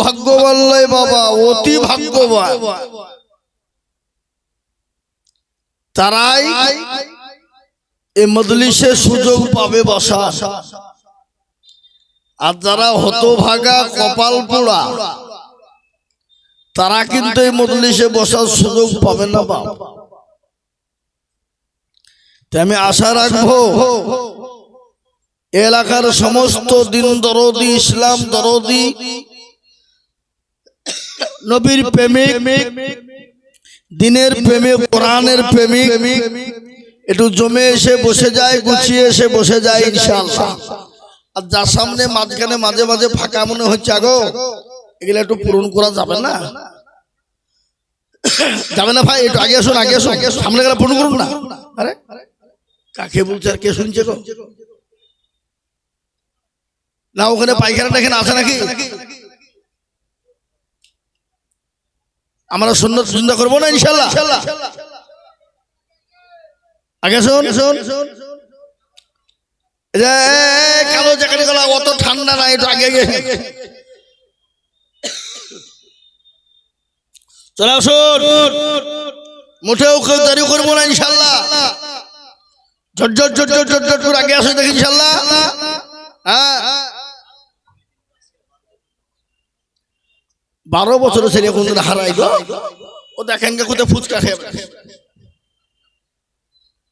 ভাগ্যবান নয় বাবা, অতি ভাগ্যবান তারাই এই মজলিসে সুযোগ পাবে বসার। আর যারা হতভাগা কপাল পোড়া তারা কিন্তু এই মজলিসে বসার সুযোগ পাবে না বাবা। আমি আশা রাখবো এলাকার সমস্ত দিন দরদি, ইসলাম দরদি, নবীর প্রেমিক, দিনের প্রেমিক, কোরআনের প্রেমিক একটু জমে এসে বসে যায়, গুছিয়ে এসে বসে যায় ইনশাআল্লাহ। আর যার সামনে মাঝখানে মাঝে মাঝে ফাঁকা মনে হচ্ছে আগো, এগুলো একটু পূরণ করা যাবে না? যাবে না ভাই, একটু আগে আসুন, আগে আসুন, সামনে গেলে পূরণ করুন না। আরে কাকে বলছে আর কে শুনছে গো? না ওখানে পায়খানাটা এখানে আছে নাকি? আমরা সুন্নত চিন্তা করবো না ইনশাআল্লাহ? আগে শোন, কালো জ্যাকেট গলা অত ঠান্ডা না, একটু আগে আগে চলে আসুন। মোটেও কেউ দেরি করবো না ইনশাআল্লাহ। ঝটঝট ঝটঝট ঝটঝট করে আগে আসুন দেখি ইনশাআল্লাহ। হ্যাঁ, 12 বছর ছেলে কোন হারাই গো, ও দেখেন গে কোথায় ফুচকা খেয়ে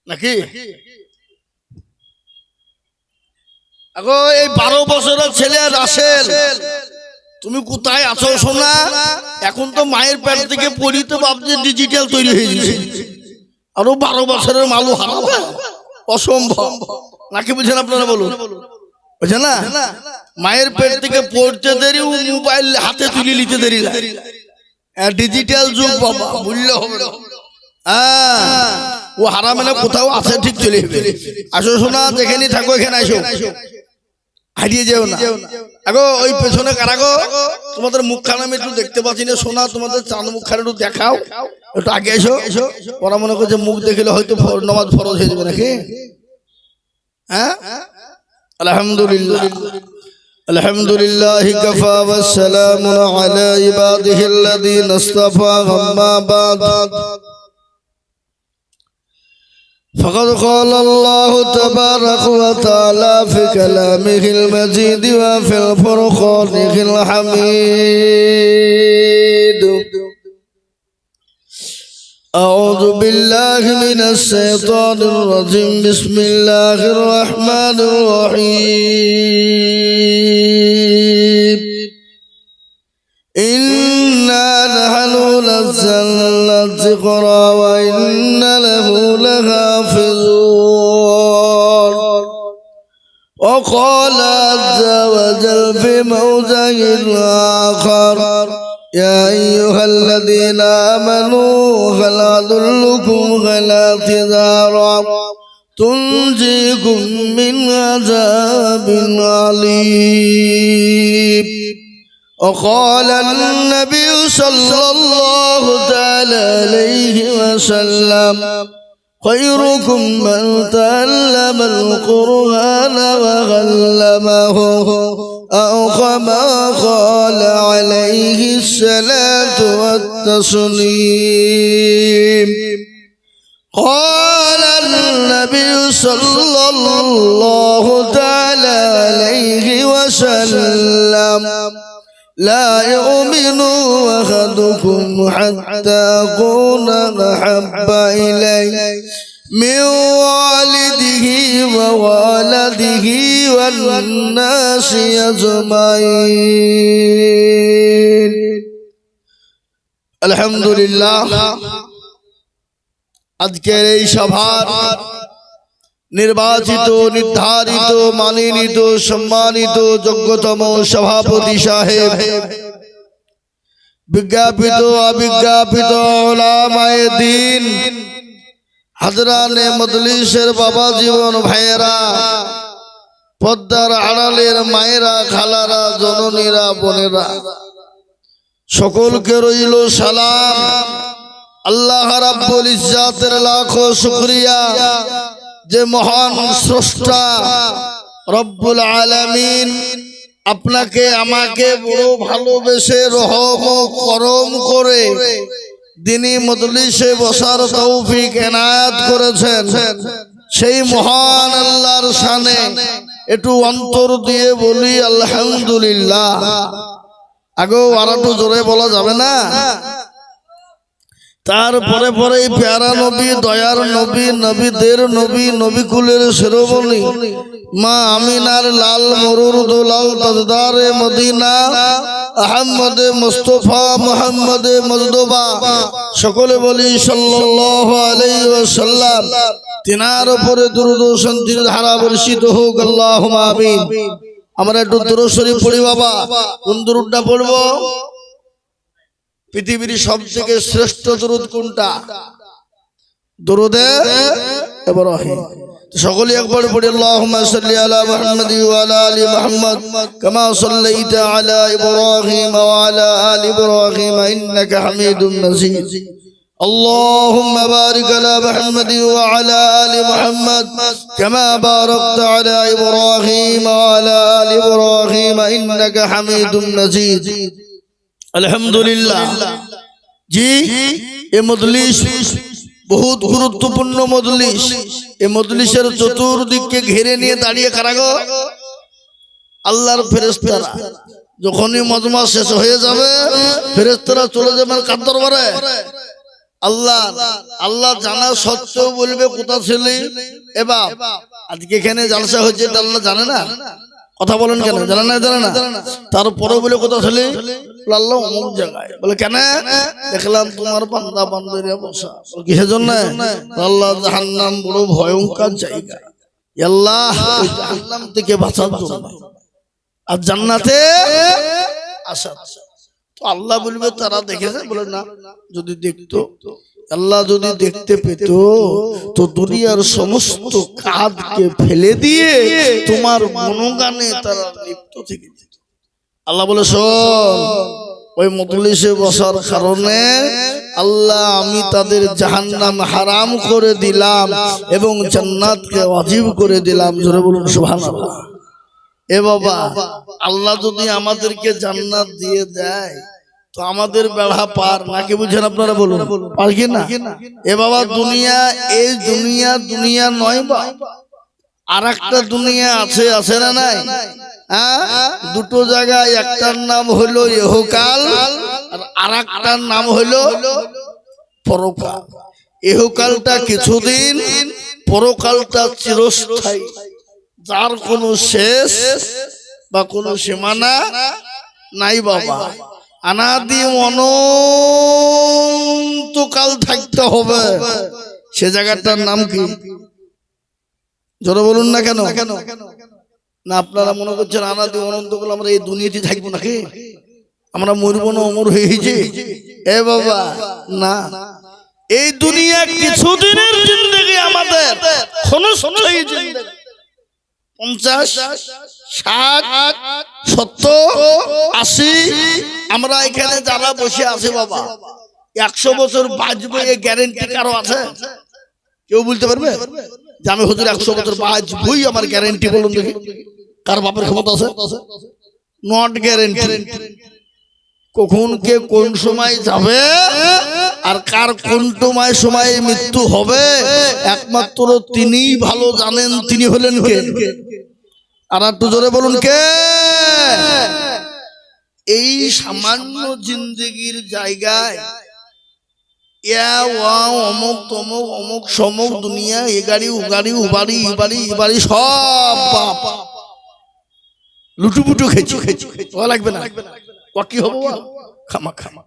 নাকি? আগো এই 12 বছরের ছেলে রাসেল, তুমি কোথায় আছো সোনা? এখন তো মায়ের পেট থেকে পড়িতে ভাবছে ডিজিটাল তৈরি হয়ে গেছে, আরো 12 বছরের মালু হারাবে? অসম্ভব নাকি? বুঝছেন আপনারা? বলুন, বুঝছেন না? মায়ের পেট থেকে পড়তে দেরি, মোবাইল হাতে তুলে নিতে দেরি, ডিজিটাল যুগ বাবা, বুঝলে হবে না। ও হারামে না কোথাও আছে, ঠিক চলে যাবে। আসো সোনা, যেখানে থাকো এখানে আসো, হারিয়ে যেও না। আগো ওই পেছনে কারা গো? তোমাদের মুখখানা আমি একটু দেখতে পাচ্ছি না সোনা, তোমাদের চাঁদ মুখখানা একটু দেখাও, একটু আগে এসো। ওরা মনে করছে মুখ দেখলে হয়তো নামাজ ফরজ হয়ে যাবে নাকি? হ্যাঁ, আলহামদুলিল্লাহ, আলহামদুলিল্লাহি কাফা ওয়া সালামুন আলা ইবাদিহিল্লাযীনা ইসতাফা, আম্মা বা'দ। فقد قال الله تبارك وتعالى في كلامه المجيد وفي الفرقان الحميد. أعوذ بالله من الشيطان الرجيم. بسم الله الرحمن الرحيم. إنا نحن نزلنا الذكر وإنا له لحافظون. وقال عز وجل في موضع آخر: يا أيها الذين آمنوا هل أدلكم على تجارة تنجيكم من عذاب أليم. وقال النبي صلى الله تعالى عليه وسلم: خيركم من تعلم القرآن وعلمه، أو كما قال عليه الصلاة والتسليم. قال النبي صلى الله تعالى عليه وسلم: لا يؤمن أحدكم حتى أكون أحب إليه من والده ووالده والناس أجمعين. الحمد لله. আজকের এই সভার নির্বাচিত, নির্ধারিত, মানিনীত, সম্মানিত যোগ্যতম সভাপতি সাহেব, বিজ্ঞাপিত অবিজ্ঞাপিত উলামায়ে দ্বীন, হাজরানে মজলিসের বাবা জীবন ভাইয়েরা, পদ্মার আড়ালের মায়েরা, খালারা, জননীরা, বোনেরা, সকলকে রইল সালাম। আল্লাহ রাব্বুল ইজ্জাতের লাখো শুকরিয়া যে মহান স্রষ্টা রব্বুল আলামিন আপনাকে আমাকে বড় ভালোবেসে রহম ও করম করে দিনী মজলিসে বসার তৌফিক এনায়েত করেছেন, সেই মহান আল্লাহর শানে একটু অন্তর দিয়ে বলি আলহামদুলিল্লাহ। আগেও আর একটু জোরে বলা যাবে না? তারপরে পরে প্যারা নবী, দয়ার নবী, নবীদের নবী, নবীকুলের শিরোমণি মা আমিনার লাল মরুর দোলাল তাজদারে মদিনা আহমদে মুস্তফা মুহাম্মদে মুজতবা, সকলে বলি সাল্লাল্লাহু আলাইহি ওয়াসাল্লাম। তিনার উপরে দুরূদ ও শান্তির ধারা বর্ষিত হোক, আল্লাহুম্মা আমিন। আমরা একটু দুরূদ শরীফ পড়ি বাবা। কোন দুরূদটা পড়বো? পৃথিবীর সবথেকে শ্রেষ্ঠ দুরূদ কোনটা? দুরূদে ইব্রাহিম। সকলে একবার পড়ি আল্লাহুম্মা সাল্লি আলা মুহাম্মাদ ওয়া আলা আলি মুহাম্মাদ কামা সাল্লাইতা আলা ইব্রাহিম ওয়া আলা আলি ইব্রাহিম ইন্নাকা হামিদুম মাজিদ। اللهم بارك على محمد وعلى آل محمد كما باركت على إبراهيم وعلى آل إبراهيم إنك حميد مجيد। আলহামদুলিল্লাহ। জি, এই মজলিস বহুত গুরুত্বপূর্ণ মজলিস। এই মজলিসের চতুর্দিককে ঘিরে নিয়ে দাঁড়িয়ে কারা গো? আল্লাহর ফেরেশতারা। যখনই মজমা শেষ হয়ে যাবে ফেরেশতারা চলে যাবেন কার দরবারে? আল্লাহ। আল্লাহ জানা সত্ত্বেও বলবে কোথা ছিলি এবার আজকে এখানে জালসা হচ্ছে, এটা আল্লাহ জানে না? কথা বলেন কেন? জানে না? জানে না? তারপরে বলে কোথা ছিলি? আল্লাহ অমুক জায়গায়। বলে কেন? দেখলাম তোমার বান্দা বান্দারা বসা। কিসের জন্য? আল্লাহ জাহান্নাম বড় ভয়ঙ্কর জায়গা, আল্লাহ ওই জাহান্নাম থেকে বাঁচার জন্য আর জান্নাতে আসা। তো আল্লাহ বলবে তারা দেখেছে? বলে না। যদি দেখতো, আল্লাহ যদি দেখতে পেত তো দুনিয়ার সমস্ত কাজকে ফেলে দিয়ে তোমার গুণগানে তারা লিপ্ত থেকে যেত। আল্লাহ বলে শোন, ওই মজলিসে বসার কারণে আল্লাহ আমি তাদের জাহান্নাম হারাম করে দিলাম এবং জান্নাতকে ওয়াজিব করে দিলাম। জোরে বলুন সুবহানাল্লাহ। এ বাবা, আল্লাহ যদি আমাদেরকে জান্নাত দিয়ে দেয় তো আমাদের বেড়া পার নাকি? বুঝেন আপনারা? বলুন পার কি না? এ বাবা, দুনিয়া এই দুনিয়া দুনিয়া নয় বা আর একটা দুনিয়া আছে, আছে না নাই? দুটো জায়গায়, একটার নাম হলো ইহকাল আর আরেকটার নাম হলো পরকাল। ইহকালটা কিছুদিন, পরকালটা চিরস্থায়ী, যার কোনো শেষ বা কোনো সীমানা নাই বাবা। অনাদি অনন্তকাল থাকতে হবে। সে জায়গাটার নাম কি? জোরে বলুন না কেন? না আপনারা মনে করছেন অনাদি অনন্তকাল আমরা এই দুনিয়াতে থাকবো নাকি? আমরা মরবো না, অমর হয়েছি? এ বাবা না, এই দুনিয়া কিছুদিনের জিন্দেগি আমাদের, 50, 60, 70, 80। আমরা এখানে যারা বসে আছি বাবা, 100 বছর বাঁচবো এই গ্যারেন্টি কারো আছে? কেউ বলতে পারবে যে আমি হুজুর 100 বছর বাঁচবই, আমার গ্যারেন্টি? বলুন দেখি, কার বাপের ক্ষমতা আছে? Not guarantee. কখন কে কোন সময় যাবে আর কার কোন সময় মৃত্যু হবে একমাত্র তিনিই ভালো জানেন। তিনি হলেন কে? আর একটু জোরে বলুন কে? এই সামান্য জিন্দেগির জায়গায় অমুক তমুক অমুক সমুক দুনিয়া, এ গাড়ি ও গাড়ি, ও বাড়ি ই বাড়ি ই বাড়ি, সব বাপ লুটুপুটু খেয়েছি। লাগবে না? কি হবো? খামা খামা।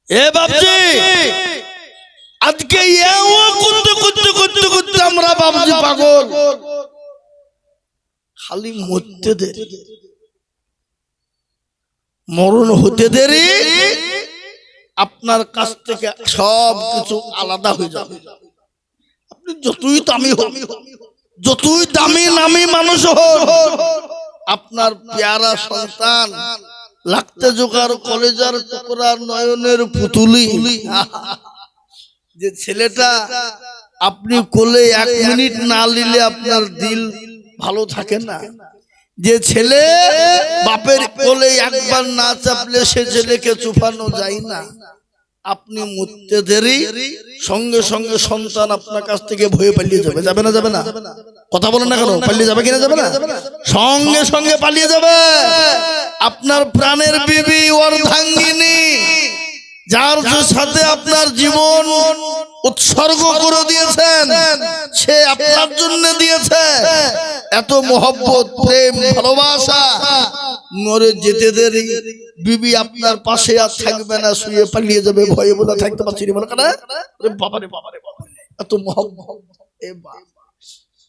এ বাপজি, আজকে করতে করতে করতে করতে আমরা বাপজি পাগল। খালি মরতে দেরি, মরণ হতে দেরি, আপনার কাছ থেকে সব কিছু আলাদা হয়ে যাবে। আপনি যতই দামি হন, যতই দামি নামি মানুষ হন, আপনার পেয়ারা সন্তান লাগতে জোগাড় কলেজার টুকরার নয়নের পুতুলি, যে ছেলেটা আপনি কোলে 1 মিনিট না নিলে আপনার দিল ভালো থাকে না, যে ছেলে বাপের কোলে একবার না চাপলে সে ছেলেকে চুপানো যায় না। আপনি মরতে দেরি, সঙ্গে সঙ্গে সন্তান আপনার কাছ থেকে ভয়ে পালিয়ে যাবে। যাবে না? যাবে না? কথা বলেন না কেন? পালিয়ে যাবে কিনা? যাবে না? সঙ্গে সঙ্গে পালিয়ে যাবে। আপনার প্রাণের বিবি অর্ধাঙ্গিনী, যার সাথে আপনার জীবন উৎসর্গ করে দিয়েছেন, সে আপনার জন্য দিয়েছে। এত মহব্বত, প্রেম, ভালোবাসা, মরে যেতে দেরি বিবি আপনার পাশে আর থাকবে না, শুয়ে পালিয়ে যাবে ভয়ে। বলে থাকতে পারছি না মনে করেন? বাবারে বাবারে বাবারে, এত মহব্বত।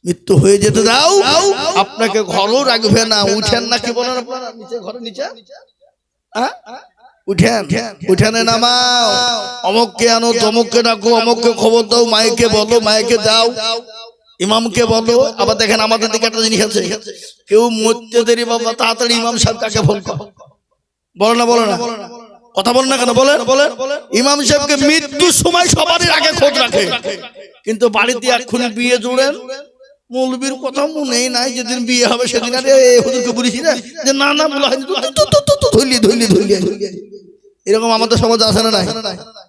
মৃত্যু হয়ে যেতে দাও, আপনাকে ঘরও রাখবে না। উঠেন না, কি বলেন আপনারা? নিচে, ঘরে নিচে উঠেন, উঠানে নামাও, অমুককে আনো, তমুককে ডাকো, অমুককে খবর দাও, মাইকে বলো, মাইকে দাও, ইমামকে বলো। আবার দেখেন আমাদের দিকে একটা জিনিস আছে, কেউ মরতে দেরি বাবা তাড়াতাড়ি ইমাম সাহেব কাকে ফোন করে, বলে না? বলে না? কথা বলেন না কেন? বলেন। ইমাম সাহেবকে মৃত্যুর সময় সবারই আগে খোঁজ রাখে, কিন্তু বাড়িতে এক্ষুনি বিয়ে জোড়েন, মৌলবীর কথা মনেই নাই, যেদিন বিয়ে হবে সেদিন আরে হুজুরকে বলেছি না যে না না বলা হয়নি, ধরলি। এরকম আমাদের সমাজ আছে না নাই?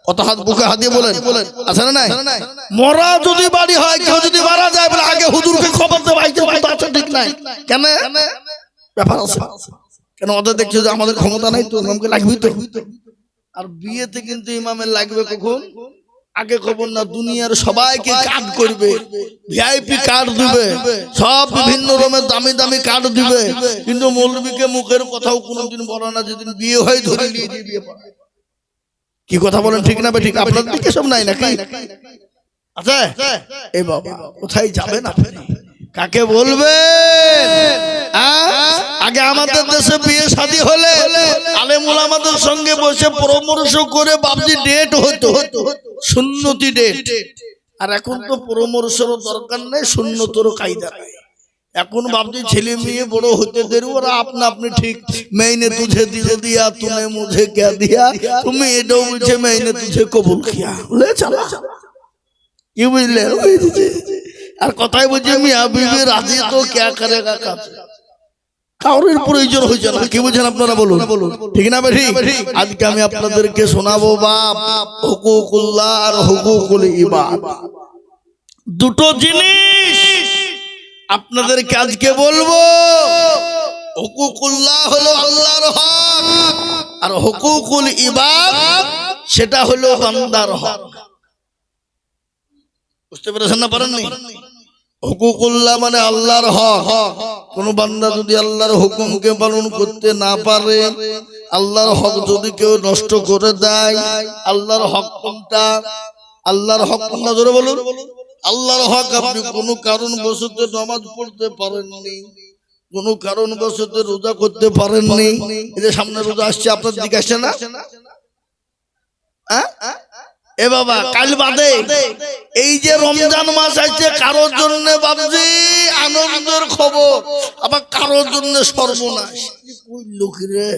কত হাত বুকে হাত দিয়ে বলেন, আছে না নাই? মরা যদি বাড়ি হয়, কেউ যদি মারা যায়, বলে আগে হুজুরকে খবর দেবে, আছে ঠিক নাই? কেন ব্যাপার আছে? কেন ওদের দেখছো যে আমাদের ক্ষমতা নাই, তো ইমামকে লাগবেই তো। আর বিয়েতে কিন্তু ইমামের লাগবে কখন? আগে খবর না, দুনিয়ার সবাইকে কার্ড করবে, ভিআইপি কার্ড দিবে, সব বিভিন্ন রকমের দামি দামি কার্ড দিবে, কিন্তু মৌলবীকে মুখের কথাও কোনোদিন বলে না। যেদিন বিয়ে হয় ধরে নিয়ে দিয়ে বিয়ে পড়ায়। কি কথা বলেন? ঠিক না? ঠিক আপনাদের দিকে সব নাই নাকি? আচ্ছা, এই বাবা কোথায় যাবেন আপনি? কাকে বলবেন? আগে আমাদের দেশে বিয়ে শাদী হলে আলেমুল আমাদের সঙ্গে বসে পরামর্শ করে বাবজি ডেট হতো, সুন্নতি ডেট। আর এখন তো পরামর্শের দরকার নেই, সুন্নতেরও কায়দা নাই। এখন বাবজি ছেলে মেয়ে বড় হতে দেরি, ওরা আপনা আপনি ঠিক मैंने तुझे दिल दिया तूने मुझे क्या दिया, তুমি এটাও বলছে मैंने तुझे कबूल किया, ले चला। কি বুঝলে? আর কথাই বলছে মিয়া বিবি রাজি তো क्या करेगा কাজ, কাউরের প্রয়োজন হয়েছে না। কি বুঝেন আপনারা? বলুন, ঠিক না? ঠিক। আজকে আমি আপনাদেরকে শোনাবো বাপ হুকুকুল্লাহ আর হুকুকুল ইবাদ, দুটো জিনিস আপনাদেরকে আজকে বলবো। হুকুকুল্লাহ হলো আল্লাহর হক, আর হুকুকুল ইবাদ সেটা হলো বান্দার হক। বুঝতে পেরেছেন না? পারেননি? হুকুকুল্লাহ মানে আল্লাহর হক। কোন বান্দা যদি আল্লাহর হুকুমকে পালন করতে না পারে, আল্লাহর হক যদি কেউ নষ্ট করে দেয়, আল্লাহর হক কোনটা? আল্লাহর হক কোনটা জোরে বলুন? আল্লাহর হক আপনি কোনো কারণবশত নামাজ পড়তে পারেননি, কোনো কারণবশত রোজা করতে পারেননি। এই যে সামনে রোজা আসছে, আপনার দিকে আসছে না? এ বাবা কাল বাদে এই যে রমজান মাস আসছে, কারোর জন্য বাবজি আনন্দের খবর, আবার কারোর জন্য সর্বনাশ। লোকরে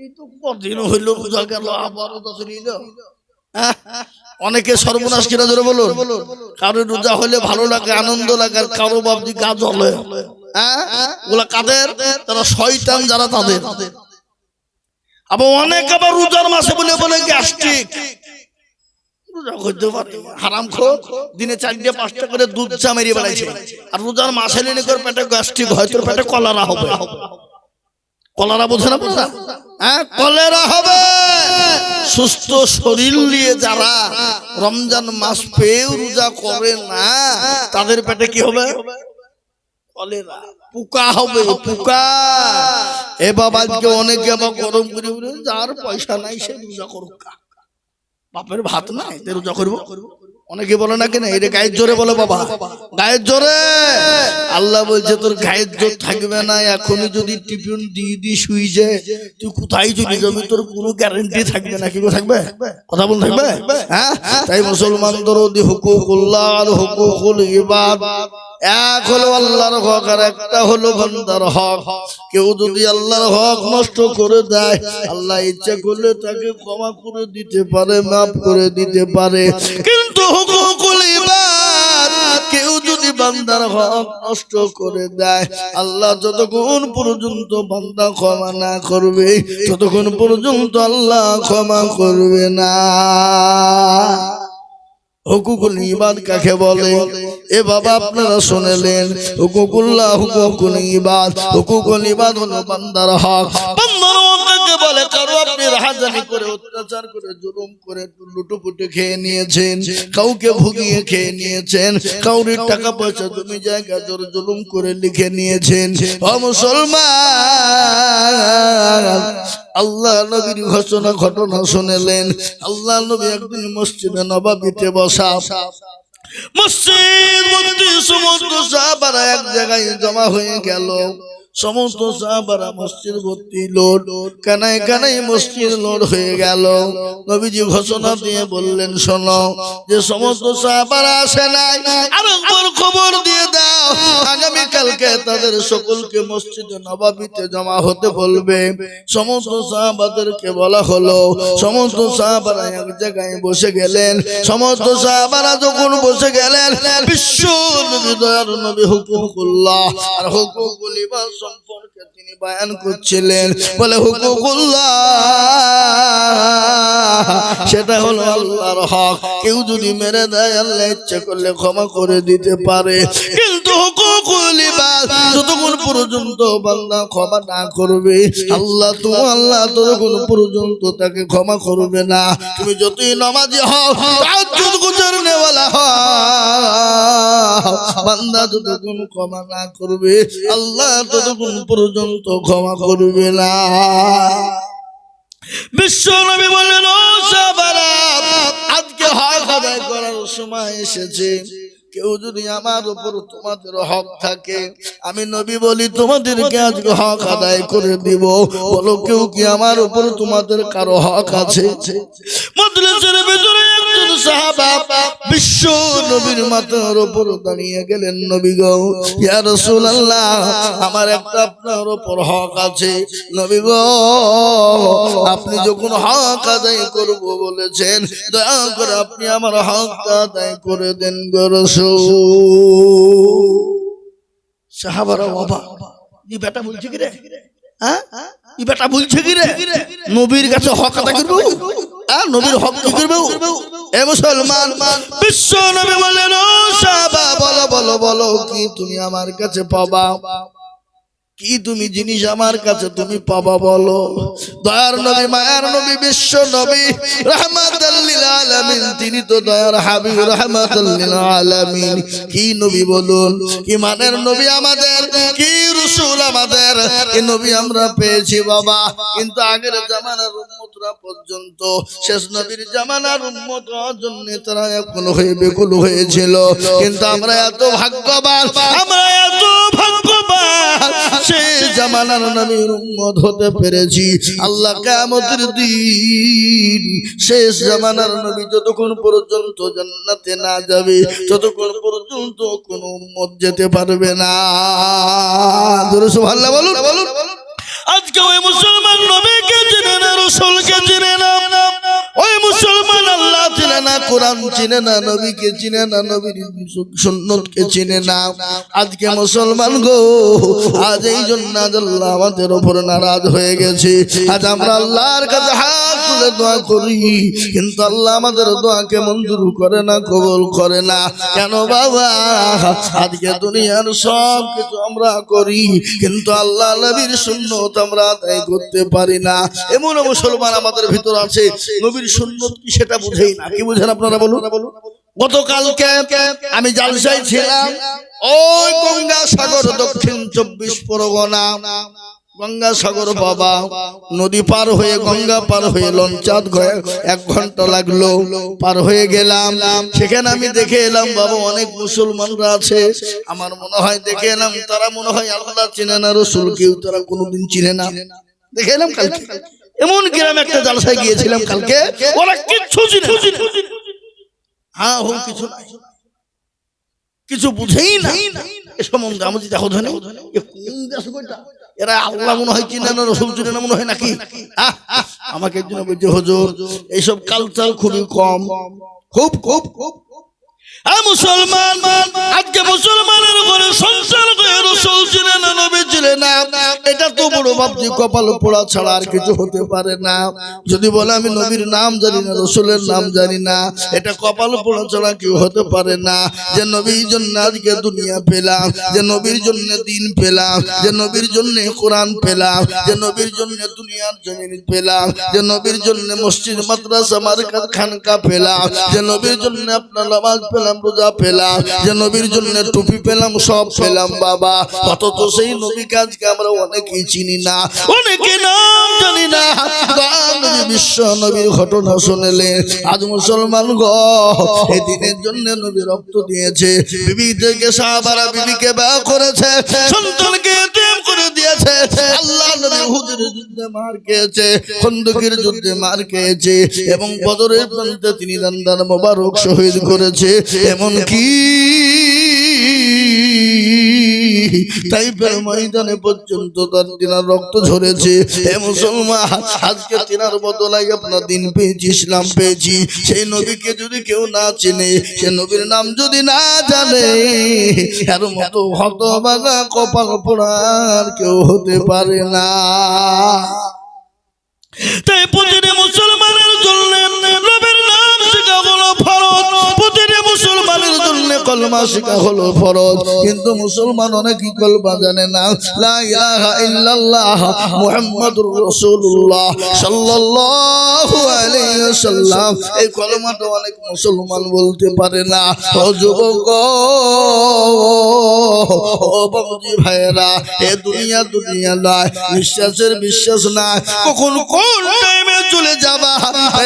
এই তো কদিন হইল রোজা গেল, আবারও তো চলে। অনেকে সর্বনাশ কিনা জোরে বলুন। কারো রোজা হলে ভালো লাগে, আনন্দ লাগে, আর কারো বাবজি গা জ্বলে। ওগুলা কাদের? তারা শয়তান যারা, তাদের। আবার অনেক আবার রোজার মাসে বলে বলে গ্যাস্ট্রিক, হারামখোর, দিনে 4-5টা করে দুধ চা মেরিয়ে বেড়াইছে, আর রোজার মাসে নিয়ে করে পেটে গ্যাস্ট্রিক হয়, তোর পেটে কলেরা হবে। কলেরা বোঝে না? কলেরা হবে। সুস্থ শরীর নিয়ে যারা রমজান মাস পেয়েও রোজা করে না, তাদের পেটে কি হবে? কলেরা, পোকা হবে, পোকা। এ বাবা আজকে অনেকে আবার গরম করে বলে যার পয়সা নাই সে রোজা করুক, বাপের ভাত নাই রোজা করবো। অনেকে বলে না কেন, এটা গায়ের জোরে বলে বাবা, গায়ের জোরে। আল্লাহ বলছে তোর গায়ের জোর থাকবে না, এখনই যদি টিফিন দিয়ে দি শুই যায়, তুই কোথায় চলে যাবি, তোর কোনো গ্যারান্টি থাকবে না। কি থাকবে? কথা বল থাকবে। হ্যাঁ, তাই মুসলমানদের হুকুকুল্লাহ আর হুকুকুল ইবাদ, এক হলো আল্লাহর হক আর একটা হলো বান্দার হক। কেউ যদি আল্লাহর হক নষ্ট করে দেয়, আল্লাহ ইচ্ছা করলে তাকে ক্ষমা করে দিতে পারে, মাফ করে দিতে পারে, কিন্তু হুকুকুল ইবাদ কেউ যদি বান্দার হক নষ্ট করে দেয়, আল্লাহ যতক্ষণ পর্যন্ত বান্দা ক্ষমা না করবে ততক্ষণ পর্যন্ত আল্লাহ ক্ষমা করবে না। হুকুকুল ইবাদ কাকে বলে? এ বাবা আপনারা শুনলেন, হুকুকুল্লাহ হুকুকুল ইবাদ। হুকুকুল ইবাদ হলো বান্দার হক। বান্দার হক কাকে বলে? কারো আপনি রাহাজানি করে, অত্যাচার করে, জুলুম করে, লুটুপুটে খেয়ে নিয়েছেন, কাউকে ভুগিয়ে খেয়ে নিয়েছেন, কাউরির টাকা পয়সা জমি জায়গা জোর জুলুম করে লিখে নিয়েছেন। ও মুসলমান, আল্লাহ নবীর ঘটনা শুনলেন। আল্লাহ নবী একদিন মসজিদে নববীতে বসা, মসজিদ মধ্যে সমস্ত সাহাবারা এক জায়গায় জমা হয়ে গেল। সমস্ত সাহাবারা মসজিদ ভর্তি লোড, কানায় কানায় মসজিদ লোড হয়ে গেল। নবীজি ঘোষণা দিয়ে বললেন, শোনো, যে সমস্ত সাহাবারা আসে নাই আরেকবার খবর দিয়ে দাও, আগামী কালকে তাদের সকলকে মসজিদে নববীতে জমা হতে বলবে। সমস্ত সাহাবাদেরকে বলা হলো। সমস্ত সাহাবারা এক জায়গায় বসে গেলেন। সমস্ত সাহাবারা যখন বসে গেলেন, বিশ্ব নবী দয়ার নবী হুকুকুল্লাহ আর হুকুকুল ইবাদ সম্পর্কে তিনি বয়ান করছিলেন। বলে হুকুকুল্লাহ সেটা হলো আল্লাহর হক। কেউ যদি মেরে দেয় আল্লাহ ইচ্ছে করলে ক্ষমা করে দিতে পারে, কিন্তু হুকুকুল ইবাদ যতক্ষণ পর্যন্ত বান্দা ক্ষমা না করবে আল্লাহ ততক্ষণ পর্যন্ত তাকে ক্ষমা করবে না। তুমি যতই নামাজি হও, তাহাজ্জুদ গুজারনেওয়ালা হও, বান্দা যতক্ষণ ক্ষমা না করবে আল্লাহ ততক্ষণ পর্যন্ত ক্ষমা করবে না। বিশ্ব নবী বললেন, ও সাহাবারা, আজকে হক আদায় করার সময় এসেছে। কেউ যদি আমার উপর তোমাদের হক থাকে, আমি নবী বলি তোমাদেরকে আজকে হক আদায় করে দিব। বলো, কেউ কি আমার উপর তোমাদের কারো হক আছে? মজলিসের ভিতরে একজন সাহাবা বিশ্ব নবীর মাথার উপর দাঁড়িয়ে গেলেন। নবী গো, ইয়া রাসূলুল্লাহ, আমার একটা আপনার উপর হক আছে। নবী গো, আপনি যখন হক আদায় করব বলেছেন, দয়া করে আপনি আমার হকটা আদায় করে দেন গো রাসূল। সাহাবারা বাবা, ই বেটা বলছে কি রে? হ্যাঁ, ই বেটা বলছে কি রে? নবীর কাছে হক আদায় করব, নবীর হক কি করব? এ মুসলমান, বিশ্ব নবী বলেন, ও সাহাবা, বলো বলো বলো, কি তুমি আমার কাছে পাবা? কি তুমি জিনিস আমার কাছে তুমি পাবা বলো? দয়ার নবী, মায়ার নবী, বিশ্ব নবী রাহমাতাল লিল আলামিন, তিনি তো দয়ার হাবিব রাহমাতাল লিল আলামিন। কি নবী বলুন, কি মানের নবী আমাদের, কি রাসূল আমাদের, এই নবী আমরা পেয়েছি বাবা। কিন্তু আগের জামানার উম্মতরা পর্যন্ত শেষ নবীর জামানার উম্মত হওয়ার জন্য তারা এখন হয়ে বেকুল হয়েছিল। কিন্তু আমরা এত ভাগ্যবান, আমরা এত ভাগ্যবান, সেই জামানার নবীর উম্মত হতে পেরেছি। আল্লাহ কিয়ামতের দিন শেষ জামানার নবী যতক্ষণ পর্যন্ত জান্নাতে না যাবে ততক্ষণ পর্যন্ত কোন উম্মত যেতে পারবে না। জোরে সুবহানাল্লাহ বলুন। আজকে ওই মুসলমান নবীকে চিনে না, রাসূলকে চিনে না, ওই মুসলমান আল্লাহ চিনে না, কোরআন চিনে না, নবীকে চিনে না, নবীর সুন্নতকে চিনে না। আজকে মুসলমান গো, আজ এই জন্য আল্লাহ আমাদের উপর নারাজ হয়ে গেছে। আজ আমরা আল্লাহর কাছে হাত তুলে দোয়া করি, কিন্তু আল্লাহ আমাদের দোয়াকে মঞ্জুর করে না, কবুল করে না। কেন বাবা? আজকে দুনিয়ার সব কিছু আমরা করি, কিন্তু আল্লাহ নবীর সুন্নত আমরা আদায় করতে পারি না। এমন মুসলমান আমাদের ভিতর আছে, নবীর সুন্নত কি সেটা বুঝেই না। কি বুঝেন আপনারা বলুন? গতকালকে আমি জালসায় ছিলাম, ওই গঙ্গা সাগর, দক্ষিণ 24 পরগনা, গঙ্গা সাগর বাবা, নদী পার হয়ে, গঙ্গা পার হয়ে লঞ্চাত 1 ঘন্টা লাগলো, পার হয়ে গেলাম। সেখানে আমি দেখে এলাম বাবা, অনেক মুসলমানরা আছে। আমার মনে হয় দেখে এলাম তারা মনে হয় আল্লাহ চিনে না, রাসূল কেউ তারা কোনোদিন চিনে না। দেখে এলাম কালকে এমন গ্রাম একটা জালসায় গিয়েছিলাম কালকে, ওরা কিচ্ছু চিনে না। হ্যাঁ, হোক কিছু নাই, কিছু বুঝেই না এ সম্বন্ধে। আমি দেখো ধনে কোন দেশ কইটা, এরা আল্লাহ মনে হয় চিনে না, রাসূল চিনে না মনে হয় নাকি? আমাকে একজন বলছে, হুজুর এইসব কালচার খুবই কম, খুব খুব খুব। মুসলমান, আজকে মুসলমানের ঘরে সংসার করে রাসূল ছিলেন না, নবী ছিলেন না, এটা তো বড় ভাবছি কপাল পোড়া ছাড়া আর কিছু হতে পারে না। যদি বলে আমি নবীর নাম জানি না, রাসূলের নাম জানি না, এটা কপাল পোড়া ছাড়া কেউ হতে পারে না। যে নবীর জন্য আজকে দুনিয়া পেলাম, যে নবীর জন্য দিন পেলাম, যে নবীর জন্য কোরআন পেলাম, যে নবীর জন্য দুনিয়ার জমিন পেলাম, যে নবীর জন্য মসজিদ মাদ্রাসা মার্কাত খানকা পেলাম, যে নবীর জন্য আপনার নামাজ পেলাম, রোজা পেলাম, যে নবীর জন্য টুপি পেলাম, সব পেলাম বাবা। অথচ সেই নবীকে আজকে আমরা অনেকেই চিনি না, অনেকে নাম জানি না। বিশ্ব নবীর ঘটনা শুনলে আজ মুসলমান গো এই দিনের জন্য নবী রক্ত দিয়েছে, বিবিদেরকে সাহাবারা বিবিকে বিয়ে করেছে, সন্তানকে এতিম করে দিয়েছে। আল্লাহ নবী উহুদের যুদ্ধে মার খেয়েছে, খন্দকের যুদ্ধে মার খেয়েছে, এবং বদরের প্রান্তে তিনি দান্দার মোবারক শহীদ করেছে। এমন কি তাইফের ময়দানে পর্যন্ত তার তিনার রক্ত ঝরেছে। এ মুসলমান, আজকে তিনার বদলায় আপনার দিন পেয়েছি, ইসলাম পেয়েছি। সেই নবীকে যদি কেউ না চেনে, সে নবীর নাম যদি না জানে, এর মতো হতভাগা কপাল পোড়ার কেউ হতে পারে না। তাই প্রতিটি মুসলমানের জন্য নবীর নাম শেখা হলো ফরজ, প্রতিটি মুসলমানের জন্য কলমা শেখা হলো ফরজ। কিন্তু মুসলমান অনেকেই কলমা জানে না। লা ইলাহা ইল্লাল্লাহ মুহাম্মাদুর রাসূলুল্লাহ সাল্লাল্লাহু আলাইহি ওয়াসাল্লাম, এই কলমাটা অনেক মুসলমান বলতে পারে না। ও যুবক, ও বাবুজি ভাইরা, এ দুনিয়া দুনিয়া নয়, বিশ্বাসের বিশ্বাস না, কখন কোন টাইমে চলে যাবা।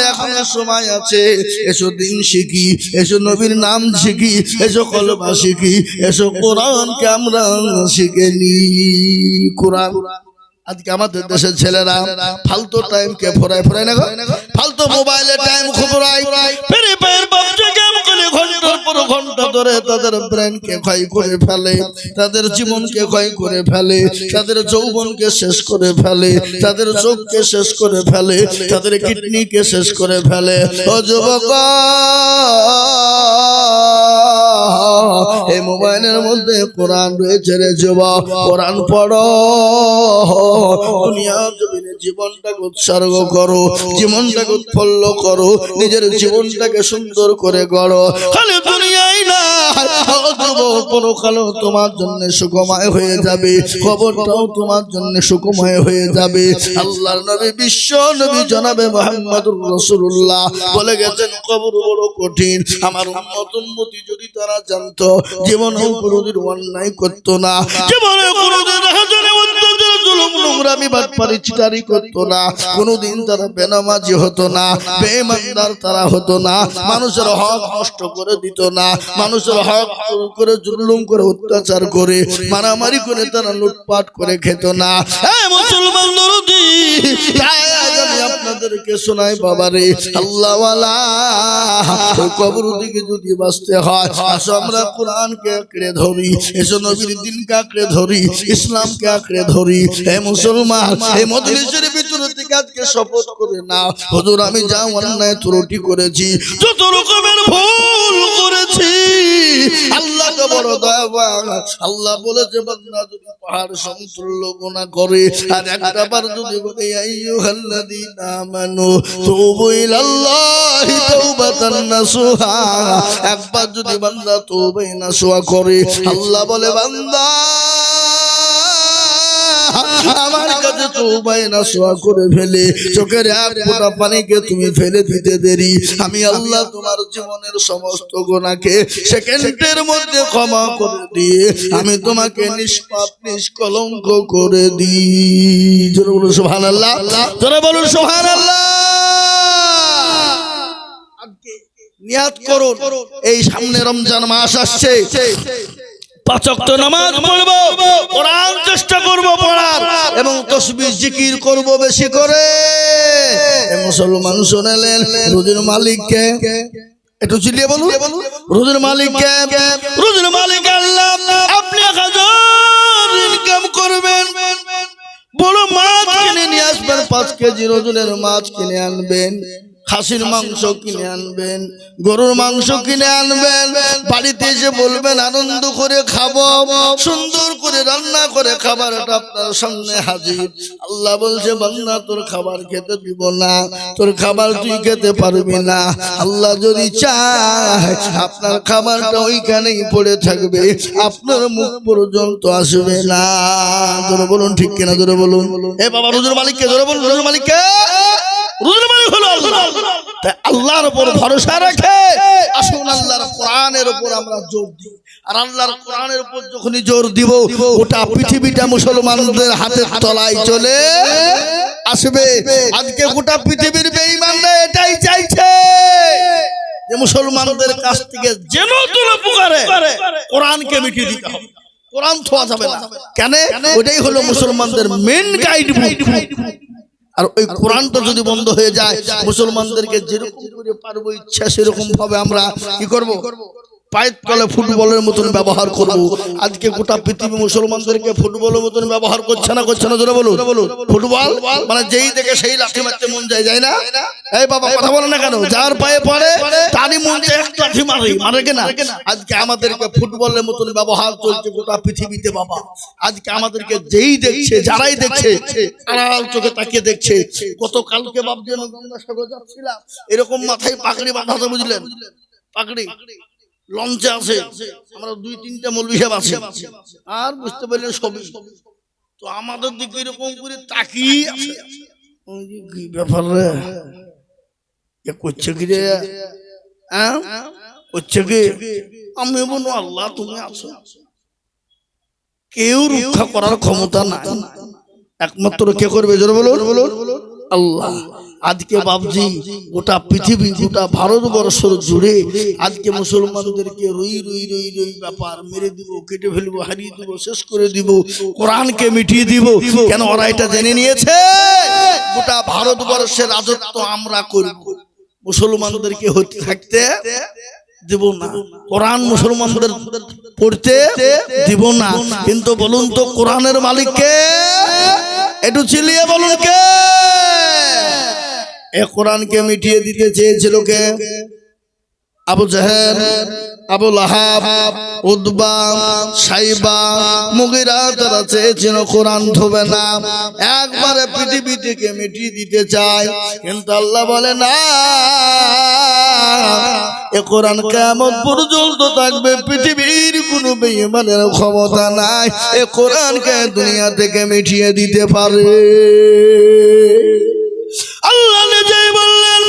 এখন সময় আছে, এসো দিন শিখি, এসো নবীর নাম শিখি, এসো কলমা শিখি, এসো কোরআনকে আমরা শিখে নি। কোরআন আজকে আমাদের দেশের ছেলেরা ফালতু টাইম কে ফোরায় না, ফালতু মোবাইলে টাইম খবরায়, ফ্রি ফায়ার পাবজি গেম খেলে ঘন্টার পর ঘন্টা ধরে তাদের ব্রেনকে ক্ষয় করে ফেলে, তাদের জীবনকে ক্ষয় করে ফেলে, তাদের যৌবনকে শেষ করে ফেলে, তাদের চোখকে শেষ করে ফেলে, তাদের কিডনিকে শেষ করে ফেলে। ও যুবক, এই মোবাইলের মধ্যে কোরআন রয়েছে রে যুবক, কোরআন পড়ো, দুনিয়ার জমিনে জীবনটাকে উৎসর্গ করো, জীবনটাকে উৎফুল্ল করো, নিজের জীবনটাকে সুন্দর করে গড়ো। খালি দুনিয়াই না, পরকালও তোমার জন্য সুখময় হয়ে যাবে, কবরটাও তোমার জন্য সুখময় হয়ে যাবে। আল্লাহর নবী, বিশ্ব নবী জনাবে মুহাম্মদুর রাসূলুল্লাহ বলে গেছেন, কবর বড় কঠিন। আমার উম্মতি যদি তারা জানতো, জীবনেও কোনোদিন অন্যায় করতো না, জীবনে কোনোদিন হাজারে অত্যাচার জুলুম নোংরামি বাটপারি চিটারি করতো না, কোনোদিন তারা বেনামাজি হতো না, বেঈমানদার তারা হতো না, মানুষের হক নষ্ট করে দিত না, মানুষের হক করে জুলুম করে অত্যাচার করে মারামারি করে তারা লুটপাট করে খেত না। এই মুসলমান দরদি, আমি আপনাদেরকে শোনাই বাবারে, আল্লাহওয়ালা কবর থেকে যদি বাঁচতে হয়, আসো আমরা কোরআনকে আঁকড়ে ধরি, এসো নবীর দিনকে আঁকড়ে ধরি, ইসলামকে আঁকড়ে ধরি। হে মুসলমান, এই মজলিসের ভিতরে থেকে আজকে শপথ করে না, হুজুর আমি যা অন্যায় ত্রুটি করেছি, যত রকমের ভুল করেছি, আল্লাহ তো বড় দয়াবান। আল্লাহ বলেছে, বান্দা যদি পাহাড় সমতুল্য গুনাহ করে আর একটা বার যদি বলে আইয়ুহাল্লাযীনা আমানু তুবু ইলাল্লাহি তাওবাতান নাসুহা, একবার যদি বান্দা তওবা নাসুহা করে, আল্লাহ বলে বান্দা আমার কাছে তওবা নাসুহা করে ফেলে, চোখের এক ফোঁটা পানিকে তুমি ফেলে দিতে দেরি, আমি আল্লাহ তোমার জীবনের সমস্ত গুনাহকে সেকেন্ডের মধ্যে ক্ষমা করে দিয়ে আমি তোমাকে নিষ্পাপ নিষ্কলঙ্ক করে দিই। জোরে বলুন সুবহানাল্লাহ, জোরে বলুন সুবহানাল্লাহ। নিয়াত করুন, এই সামনে রমজান মাস আসছে, 5 ওয়াক্ত নামাজ পড়বো, কোরআন চেষ্টা করব পড়ার, এবং তাসবিহ জিকির করব বেশি করে। মুসলমান শুনলেন, রোজের মালিক কে? একটু চিল্লিয়ে বলুন, রোজের মালিক কে? রোজের মালিক আল্লাহ। আপনি 1000 ইনকাম করবেন, বড় মাছ কিনে নিয়ে আসবেন, 5 কেজি ওজনের মাছ কিনে আনবেন, খাসির মাংস কিনে আনবেন, গরুর মাংস কিনে আনবেন, বাড়িতে এসে বলবেন আনন্দ করে খাবো, সুন্দর করে রান্না করে খাবারটা আপনার সামনে হাজির। আল্লাহ বলছে বান্দা তোর খাবার খেতে দিব না, তোর খাবার তুই খেতে পারবি না। আল্লাহ যদি চায় আপনার খাবারটা ওইখানেই পড়ে থাকবে, আপনার মুখ পর্যন্ত আসবে না। জোরে বলুন ঠিক কিনা, জোরে বলুন। এ বাবা রুজুর মালিককে জোরে বলুন, রুজুর মালিককে। রুজুর মালিক হলো আল্লাহ। তাই আল্লাহর উপর ভরসা রেখে আসুন আল্লাহর কোরআনের উপর আমরা জোর দিই। আর আল্লাহর কোরআনের উপর যখনই জোর দিব, গোটা পৃথিবীটা মুসলমানদের হাতের তলায় চলে আসবে। আজকে গোটা পৃথিবীর বেঈমানরা এটাই চাইছে যে মুসলমানদের কাছ থেকে যেন কোনো প্রকারে কোরআনকে মিটিয়ে দিতে হবে, কোরআন ছোঁয়া যাবে না। কেন? ওইটাই হলো মুসলমানদের মেন গাইড বুক। আর ওই কোরআনটা যদি বন্ধ হয়ে যায়, মুসলমানদেরকে যেরকম করে পারবো ইচ্ছা সেরকম ভাবে আমরা কি করব, পায়ের তলে ফুটবলের মতন ব্যবহার করব। আজকে গোটা পৃথিবী মুসলমানদেরকে ফুটবলের মতন ব্যবহার করছে না, করছে না? জোরে বলুন। ফুটবল মানে যেই দেখে সেই লাঠি মারতে মন যায়, যায় না? এই বাবা কথা বলে না কেন? যার পায়ে পড়ে তারই মন চায় এক লাঠি মারে কিনা? আজকে আমাদেরকে ফুটবলের মতন ব্যবহার চলছে গোটা পৃথিবীতে বাবা। আজকে আমাদেরকে যেই দেখছে, যারাই দেখছে, আড়াল চোখে তাকিয়ে দেখছে। গতকালকে ভাবছি আমি গঙ্গাসাগর যাচ্ছিলাম, এরকম মাথায় পাগড়ি বাঁধাতে, বুঝলেন? পাগড়ি লঞ্চে আছে, আমরা 2-3টা মৌলভী সাহেব আছে, আর বুঝতে পারলেন সবই। তো আমাদের দিকে এরকম করে তাকিয়ে আছে, কি ব্যাপার রে, এ করছে কি রে, করছে কি? আমি বলবো আল্লাহ তুমি আছো, কেউ রক্ষা করার ক্ষমতা নাই, একমাত্র কে করবে? জোরে বলুন আল্লাহ। আজকে বাবজি গোটা পৃথিবী, গোটা ভারতবর্ষ জুড়ে আজকে মুসলমানদেরকে রই রই রই রই ব্যাপার, মেরে দিব, কেটে ফেলবো, হারিয়ে দিব, শেষ করে দিব, কোরআনকে মিটিয়ে দিব। কেন? ওরা এটা জেনে নিয়েছে গোটা ভারতবর্ষের রাজত্ব আমরা করব, মুসলমানদেরকে হতে থাকতে দিব না, কোরআন মুসলমানদের পড়তে দিব না। কিন্তু বলুন তো কোরআনের মালিককে? একটু চিল্লিয়ে বলুন কে? এ কোরআনকে মিটিয়ে দিতে চেয়েছিল কে? আবু জাহেল, আবু লাহাব, উতবা, সাইবা, মুগিরা, তারা চেয়েছিল কোরআন ধোবে না, একবারে পৃথিবী থেকে মিটিয়ে দিতে চায়। কিন্তু আল্লাহ বলে না, এ কোরআন কিয়ামত পর্যন্ত থাকবে, পৃথিবীর কোনো বেঈমানের ক্ষমতা নাই এ কোরআনকে দুনিয়া থেকে মিটিয়ে দিতে পারে। আল্লাহ নিজেই বললেন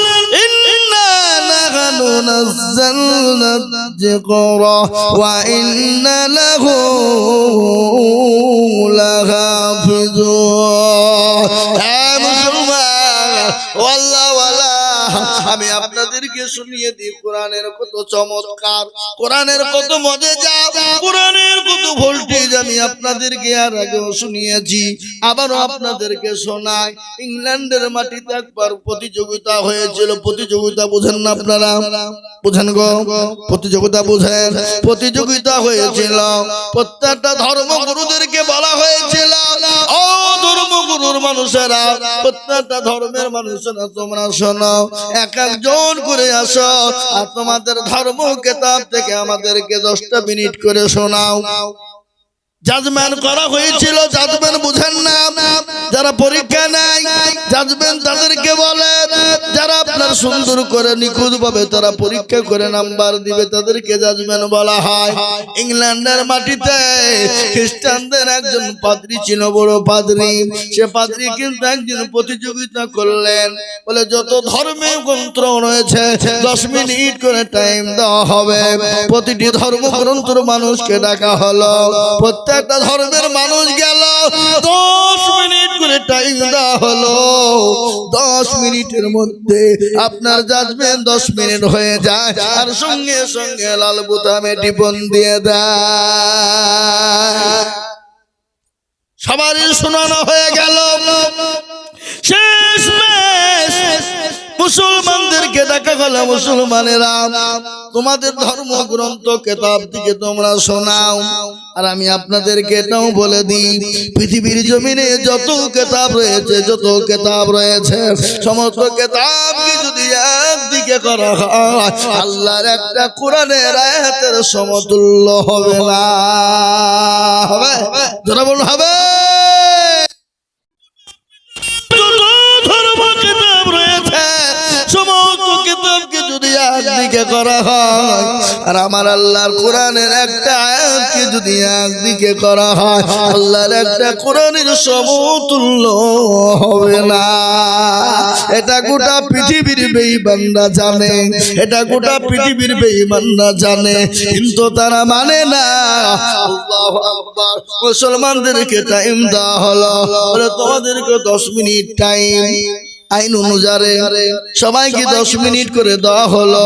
ইন্না নাহনু নাযালনা যিকরা ওয়া ইন্না লাহু লাহাফিজুন। হে মুসলমান, আল্লাহ ওয়ালা, আমি আপনাদেরকে শুনিয়ে দিই কোরআনের কত চমৎকার, কোরআনের কত মজেজা, কোরআনের কত ভোল্টেজ আমি আপনাদেরকে আর আগেও শুনিয়েছি, আবারও আপনাদেরকে শোনাই। ইংল্যান্ডের মাটিতে একবার প্রতিযোগিতা হয়েছিল। প্রতিযোগিতা বোঝেন না আপনারা? বোঝেন গো? প্রতিযোগিতা বোঝেন? প্রতিযোগিতা হয়েছিল, প্রত্যেকটা ধর্মগুরুদেরকে বলা হয়েছিল, ও ধর্মগুরুর মানুষেরা, প্রত্যেকটা ধর্মের মানুষেরা তোমরা শোনো, এক একজন করে আসো আর তোমাদের ধর্ম কিতাব থেকে আমাদেরকে 10টা মিনিট করে শোনাও। জাজমেন্ট করা হয়েছিল। জাজমেন্ট বুঝেন না? যারা পরীক্ষা নেয় জাজমেন্ট তাদেরকে বলে, যারা আপনার সুন্দর করে নিখুঁত ভাবে তারা পরীক্ষা করে নাম্বার দিবে তাদেরকে জাজমেন্ট বলা হয়। ইংল্যান্ডের মাটিতে খ্রিস্টানদের একজন পাদ্রী ছিল, বড় পাদ্রী। সে পাদ্রী কিন্তু একজন প্রতিযোগিতা করলেন, বলে যত ধর্মে গ্রন্থ রয়েছে 10 মিনিট করে টাইম দেওয়া হবে। প্রতিটি ধর্মগ্রন্থের মানুষকে ডাকা হলো, প্রত্যেকটা ধর্মের মানুষ গেল, 10 মিনিট করে টাইম দেওয়া হলো। 10 মিনিটের মধ্যে আপনার জাজমেন্ট 10 মিনিট হয়ে যায়, আর সঙ্গে সঙ্গে লাল বোতামে টিপন দিয়ে দেয়। সবারই শোনানো হয়ে গেল। শেষ মুসলমানদেরকে দেখা গেল, মুসলমানেরা তোমাদের ধর্মগ্রন্থ কিতাব থেকে তোমরা শোনাও। আর আমি আপনাদেরকে এটাও বলে দিই, পৃথিবীর জমিনে যত কিতাব রয়েছে, যত কিতাব রয়েছে, সমস্ত কিতাবকে যদি একদিকে করা হয়, আল্লাহর একটা কোরআনের আয়াতের সমতুল্য হবে না। হবে? যারা বলুন হবে। সমস্ত কিতাবকে যদি একদিকে করা হয়, আর আমার আল্লাহর কোরআনের একটা আয়াতকে যদি একদিকে করা হয়, আল্লাহর একটা কোরআনের সমতুল্য হবে না। এটা গোটা পৃথিবীর বেঈমানরা জানে, এটা গোটা পৃথিবীর বেঈমানরা জানে, কিন্তু তারা মানে না। আল্লাহু আকবার। মুসলমানদেরকে টাইম দেওয়া হলো, বলে তোমাদেরকে 10 মিনিট টাইম, আইন অনুযায়ী সবাইকে 10 মিনিট করে দেওয়া হলো,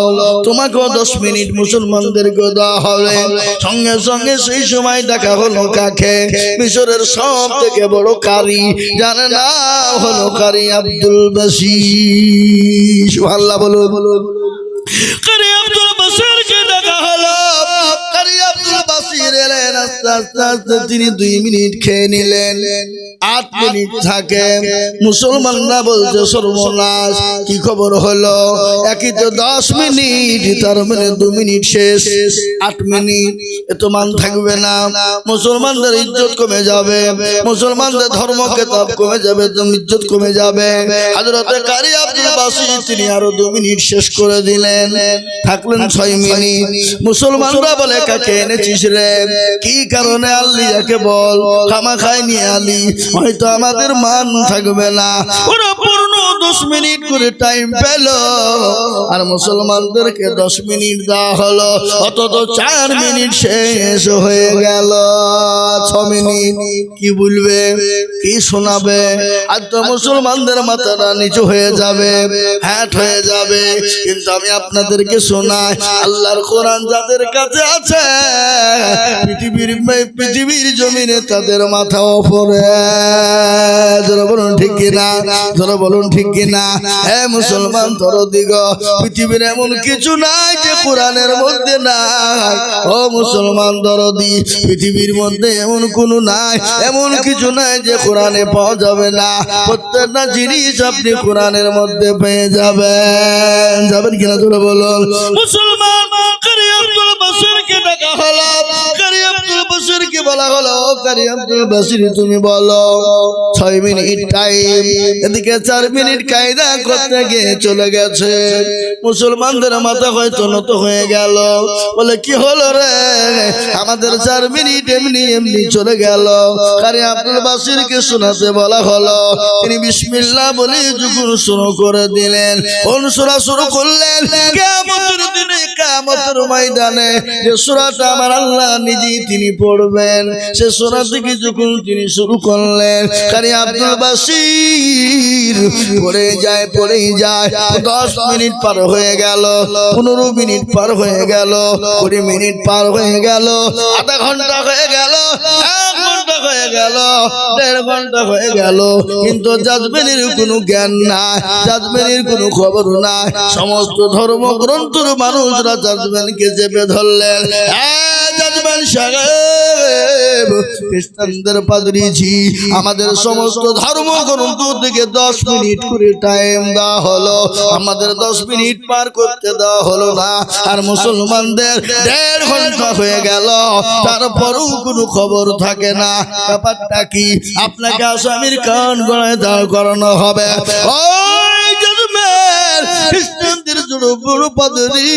তোমাকেও 10 মিনিট মুসলমানদেরকে দেওয়া হবে। সঙ্গে সঙ্গে সেই সময় দেখা হলো কাকে? মিশরের সব থেকে বড় কারি, জানে না হলো কারি আব্দুল বাসির। সুবহানাল্লাহ বলুন। কারি আব্দুল বাসিরকে দেখা হলো। কারি আব্দুল বাসির এলেন, আস্তে আস্তে আস্তে তিনি 2 মিনিট খেয়ে নিলেন। 8 মিনিট থাকে। মুসলমানরা বলছে সর্বনাশ, কি খবর হলো? একই তো 10 মিনিট, তার মানে 2 মিনিট শেষ, 8 মিনিট, এত মান থাকবে না। মুসলমানদের ইজ্জত কমে যাবে, মুসলমানদের ধর্ম কিতাব কমে যাবে, তো ইজ্জত কমে যাবে। হযরত কারি আব্দুল বাসির তিনি আরো 2 মিনিট শেষ করে দিলেন, থাকলেন 6 মিনিট। মুসলমানরা বলে কাকে এনেছিস রে? কি কারণে আনলি? যাকে বল, খামা খায়নি আলী, হয়তো আমাদের মান থাকবে না। ওরা পূর্ণ 10 মিনিট করে টাইম পেল, আর মুসলমানদেরকে 10 মিনিট দেওয়া হলো, অন্তত 4 মিনিট শেষ হয়ে গেল। 6 মিনিট কি বলবে, কি শোনাবে? আর তো মুসলমানদের মাথাটা নিচু হয়ে যাবে, হ্যাট হয়ে যাবে। কিন্তু আমি আপনাদেরকে শোনাই, আল্লাহর কোরআন যাদের কাছে আছে, পৃথিবীর জমিনে তাদের মাথা ওপরে। যারা বলুন ঠিক কিনা, যারা বলুন ঠিক কিনা। হে মুসলমান দরদিগ, পৃথিবীর এমন কিছু নাই যে কোরআনের মধ্যে নাই। ও মুসলমান দরদি, পৃথিবীর মধ্যে এমন কোনো নাই, এমন কিছু নাই যে কোরআনে পাওয়া যাবে না। প্রত্যেকটা জিনিস আপনি কোরআনের মধ্যে পেয়ে যাবেন। যাবেন কিনা তোরা বলুন। মুসলমান কারি আব্দুল বাসিরকে ডাকা হলো, কারি আব্দুল বাসিরকে বলা হলো, কারি আব্দুল বাসির তুমি বলো। 6 মিনিট টাইম, এদিকে 4 মিনিট কায়দা করতে গিয়ে চলে গেছে। মুসলমানদের মাথা হয়তো নত হয়ে গেল, বলে কি হলো রে? আমাদের 4 মিনিট এমনি এমনি চলে গেল। কারি আব্দুল বাসিরকে শোনাতে বলা হলো, তিনি বিসমিল্লাহ বলে যুগুর শুরু করে দিলেন। কোন সূরা শুরু করলেন? কিয়ামতের দিনে, কিয়ামতের ময়দানে যে সূরাটা আমার আল্লাহ নিজেই তিনি পড়বেন, সে সূরা থেকে যখন তিনি শুরু করলেন, কারি আব্দুল বাসির পড়ে যায় 10 মিনিট পার হয়ে গেল, 15 মিনিট পার হয়ে গেল, 20 মিনিট পার হয়ে গেল, আধা ঘন্টা হয়ে গেল, 1 ঘন্টা হয়ে গেল, 1.5 ঘন্টা হয়ে গেল, কিন্তু জাজমেনের কোনো জ্ঞান নাই, জাজমেনের কোনো খবর নাই। সমস্ত ধর্মগ্রন্থের মানুষরা জাজমেনকে চেপে ধরলেন। জাজমেন সাহেব, খ্রিস্টানদের পাদ্রীজি, আমাদের সমস্ত ধর্মগ্রন্থ থেকে 10 মিনিট করে টাইম দেওয়া হলো, আমাদের 10 মিনিট পার করতে দেওয়া হলো না। আর মুসলমানদের 1.5 ঘন্টা হয়ে গেল, তারপরও কোনো খবর থাকে না। ব্যাপারটা কি? আপনাকে আসামির কান গলায় দাঁড় করানো হবে। ওই জাজমেন খ্রিস্টানদের বড় পাদ্রী,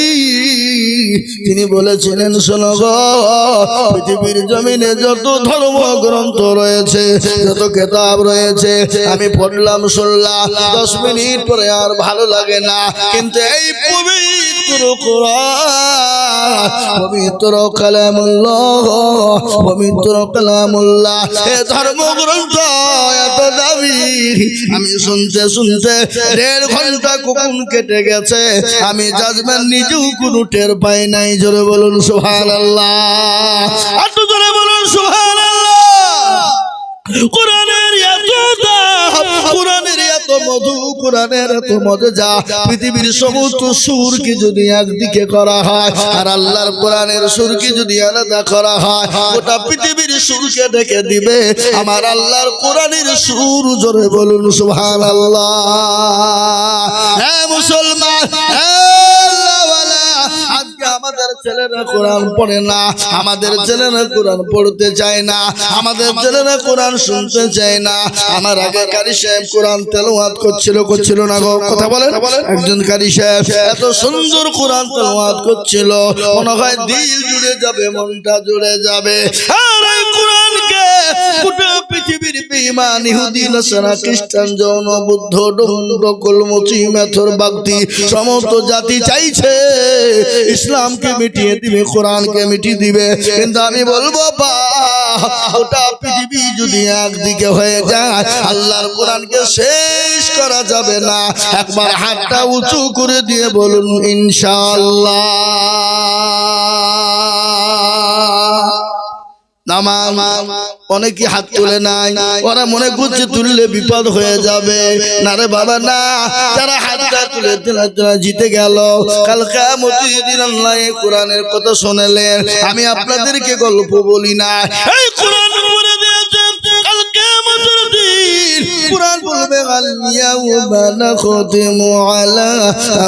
তিনি বলেছিলেন, শোনো গো, পৃথিবীর জমিনে যত ধর্মগ্রন্থ রয়েছে, যত কিতাব রয়েছে, আমি পড়লাম শুনলাম, 10 মিনিট পরে আর ভালো লাগে না, কিন্তু এই পবিত্র কোরআন, পবিত্র কালামুল্লাহ, পবিত্র কালামুল্লাহ, এ ধর্মগ্রন্থ এত দামি, আমি শুনতে শুনতে 1.5 ঘন্টা কখন কেটে গেছে, আমি জাজমেন নিজেও কোনো টের পাই নাই। জোরে বলুন সুবহানাল্লাহ, একটু জোরে বলুন সুবহানাল্লাহ। কোরআনের এত দাম, কোরআনের এত মধু, কোরআনের এত মজা, পৃথিবীর সমস্ত সুরকে যদি একদিকে করা হয় আর আল্লাহর কোরআনের সুরকে যদি আলাদা করা হয়, গোটা পৃথিবীর সুরকে ডেকে দিবে আমার আল্লাহর কোরআনের সুর। জোরে বলুন সুবহানাল্লাহ। হ্যাঁ মুসলমান, আজকে আমাদের ছেলেরা কোরআন পড়ে না, আমাদের ছেলেরা কোরআন পড়তে চায় না, আমাদের ছেলেরা কোরআন শুনতে চায় না। আমার আগে কারি সাহেব কোরআন তেলাওয়াত করছিল না গো, কথা বলেন। একজন কারি সাহেব এত সুন্দর কোরআন তেলাওয়াত করছিল, মনে হয় দিল জুড়ে যাবে, মনটা জুড়ে যাবে। আর এই কোরআনকে গোটা পৃথিবীর বেঈমান ইহুদি, নাসারা, খ্রিস্টান, জৈন, বুদ্ধ, ডোমকল, মুচি, মেথর, বাগদি সমস্ত জাতি চাইছে ইসলামকে মিটিয়ে দিবে, কোরআনকে মিটিয়ে দিবে। কিন্তু আমি বলবো গোটা পৃথিবী যদি একদিকে হয়ে যায়, আল্লাহর কোরআনকে শেষ করা যাবে না। একবার হাতটা উঁচু করে দিয়ে বলুন ইনশাআল্লাহ। অনেকে হাত তুলে নাই, ওরা মনে করছে তুললে বিপদ হয়ে যাবে। না রে বাবা না, যারা হাতটা তুলে জিতে গেল, কাল কিয়ামতের দিন আল্লাহ কোরআনের কথা শোনালেন। আমি আপনাদেরকে গল্প বলি না, এই কোরআন বলে দিয়েছে কাল কিয়ামতের দিন কোরআন বলবে আল ইয়াউমা নাখতিমু আলা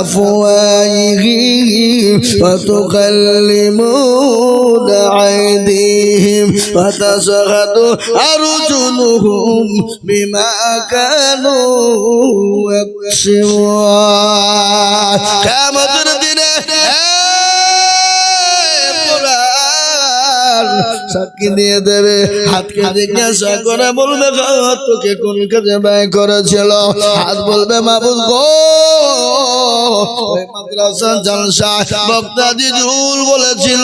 আফওয়াহিহিম ওয়া তুকাল্লিমুনা আইদিহিম ওয়া তাশহাদু আরজুলুহুম বিমা কানু ইয়াকসিবুন। কিয়ামতের দিনে সাক্ষী দিয়ে দেবে, হাতকে জিজ্ঞাসা করে বলবে তোকে কোন কাজে ব্যয় করেছিল? হাত বলবে মাবুদ গো, মাদ্রাসা জলসা বক্তা জিজুল বলেছিল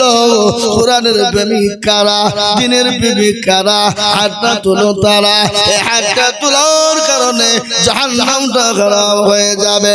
কোরআনের প্রেমিক কারা, দ্বীনের প্রেমিক কারা, হাতটা তুলো তারা। এই হাতটা তোলার কারণে জাহান্নামটা খারাপ হয়ে যাবে।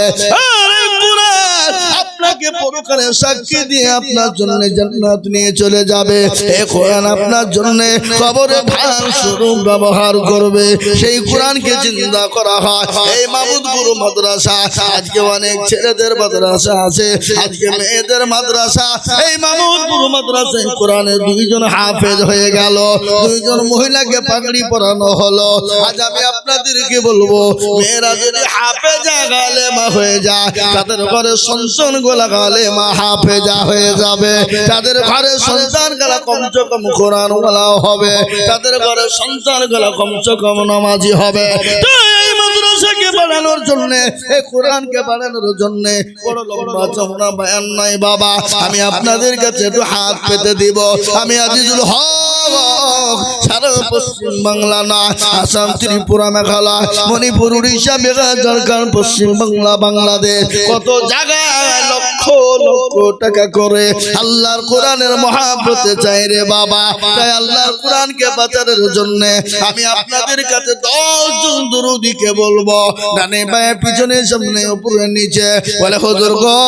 আপনাকে পরকালে সাক্ষী দিয়ে আপনার জন্য জান্নাত নিয়ে চলে যাবে। এই কোরআন আপনার জন্য কবরে ভার স্বরূপ ব্যবহার করবে। সেই কোরআনকে জিন্দা করা হয় এই মাবুদপুর মাদ্রাসা। আজকে অনেক ছেলেদের মাদ্রাসা আছে, আজকে মেয়েদের মাদ্রাসা। এই মাবুদপুর মাদ্রাসায় কোরআনের 2 জন হাফেজ হয়ে গেল, 2 জন মহিলাকে পাগড়ি পরানো হলো। আজ আমি আপনাদেরকে বলবো, মেয়েরা যদি হাফেজা আলেমা হয়ে যায়, তাদের ঘরে সন্তান গোলা আলেমা হাফেজা হয়ে যাবে। তাদের ঘরে সন্তান গলা কমসে কম কোরআন ওয়ালা হবে, তাদের ঘরে সন্তান গলা কমসে কম নামাজি হবে। এই মাদ্রাসাকে বাড়ানোর জন্য, এই কোরআনকে বাড়ানোর জন্য বড় লম্বা চওড়া বয়ান নাই বাবা। আমি আপনাদের কাছে একটু হাত পেতে দিব। আমি আজিজুল হক, সারা পশ্চিম বাংলা না, আসাম, ত্রিপুরা, মেঘালয়, মণিপুর, উড়িষ্যা, মেঘালয়, ঝাড়খণ্ড, পশ্চিম বাংলা, বাংলাদেশ, কত জায়গায় লক্ষ লক্ষ টাকা করে আল্লাহর কোরআনের মহাব্বতে চাই রে বাবা। তাই আল্লাহর কোরআনকে বাঁচানোর জন্য আমি আপনাদের কাছে 10 জন দরুদীকে বলবো, ডানে বায়ে পিছনে সামনে উপরে নিচে, বলে হুজুর গো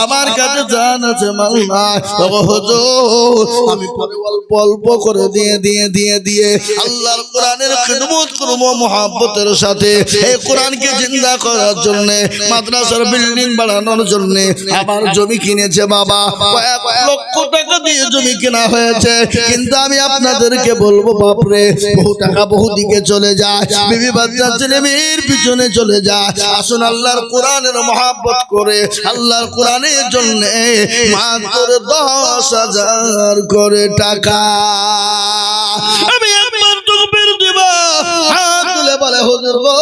আমার কাছে জান আছে মাল নাই, তবে হুজুর আমি পরে অল্প অল্প করে দিয়ে আল্লাহর কোরআনের খিদমত করব মহব্বতের সাথে। এই কোরআনকে জিন্দা করার জন্য, মাদ্রাসার বিল্ডিং বাড়ানোর জন্য আমার জমি কিনেছে বাবা, কয়েক লক্ষ টাকা দিয়ে জমি কেনা হয়েছে। কিন্তু আমি আপনাদেরকে বলবো বাপরে, বহু টাকা বহু দিকে চলে যায়, বিবি বাচ্চা ছেলে মেয়ের পিছনে চলে যায়। আসুন আল্লাহর কোরআনের মহব্বত করে আল্লাহর কোরআনের জন্য মাত্র 10,000 করে টাকা আমি একবার তকবীর দিব, হাত তুলে বলে হুজুর গো